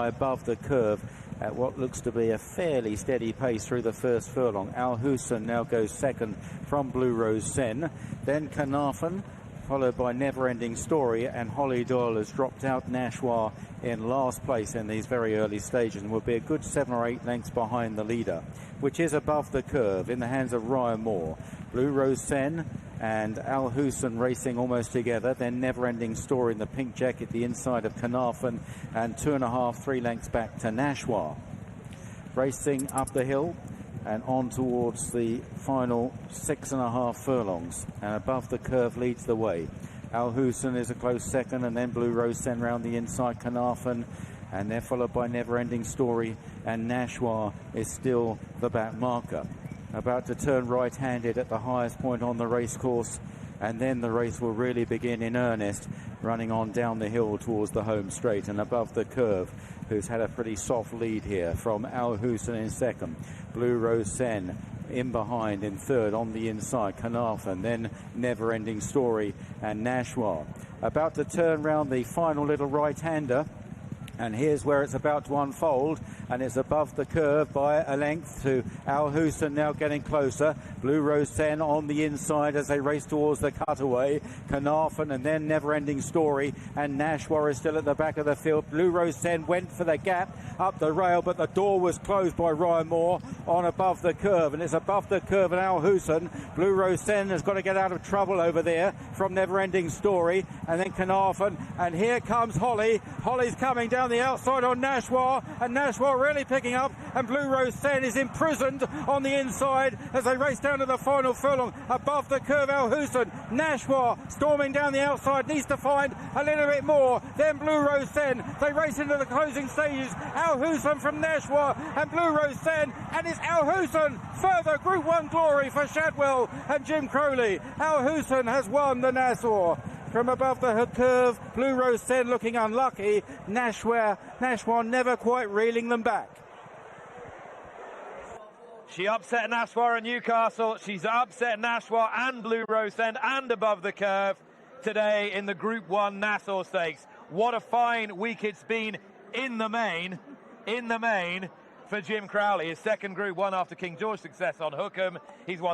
by above the curve at what looks to be a fairly steady pace through the first furlong. Al Hussein now goes second from Blue Rose Sen. Then Carnarvon, followed by Never Ending Story, and Holly Doyle has dropped out. Nashwa in last place in these very early stages and will be a good 7 or 8 lengths behind the leader, which is above the curve in the hands of Ryan Moore. Blue Rose Sen and Al Hussein racing almost together. Then Never Ending Story in the pink jacket, the inside of Carnarvon, and 2.5, 3 lengths back to Nashwa. Racing up the hill and on towards the final 6.5 furlongs, and above the curve leads the way. Al Hussein is a close second, and then Blue Rose Sen round the inside, Carnarvon, and they're followed by Never Ending Story, and Nashwa is still the back marker. About to turn right-handed at the highest point on the race course, and then the race will really begin in earnest, running on down the hill towards the home straight. And above the curve, who's had a pretty soft lead here, from Al Hussein in second, Blue Rose Sen in behind in third, on the inside Carnarvon, then Never Ending Story and Nashwa. About to turn round the final little right-hander, and here's where it's about to unfold, and it's above the curve by a length to Al Hussein, now getting closer. Blue Rose Sen on the inside as they race towards the cutaway. Carnarvon and then Never Ending Story, and Nashwa is still at the back of the field. Blue Rose Sen went for the gap up the rail, but the door was closed by Ryan Moore on above the curve, and it's above the curve and Al Hussein. Blue Rose Sen has got to get out of trouble over there from Never Ending Story, and then Carnarvon, and here comes Holly. Holly's coming down the outside on Nashwa, and Nashwa really picking up, and Blue Rose Sen is imprisoned on the inside as they race down to the final furlong. Above the curve, Al Hussein. Nashwa storming down the outside, needs to find a little bit more. Then Blue Rose Sen, they race into the closing stages. Al Hussein from Nashwa and Blue Rose Sen, and it's Al Hussein, further Group 1 glory for Shadwell and Jim Crowley. Al Hussein has won the Nassau. From above the curve, Blue Rose Sen looking unlucky. Nashwa never quite reeling them back. She upset Nashwa in Newcastle. She's upset Nashwa and Blue Rose Sen and above the curve today in the Group 1 Nassau Stakes. What a fine week it's been in the main for Jim Crowley. His second Group 1 after King George's success on Hookham. He's won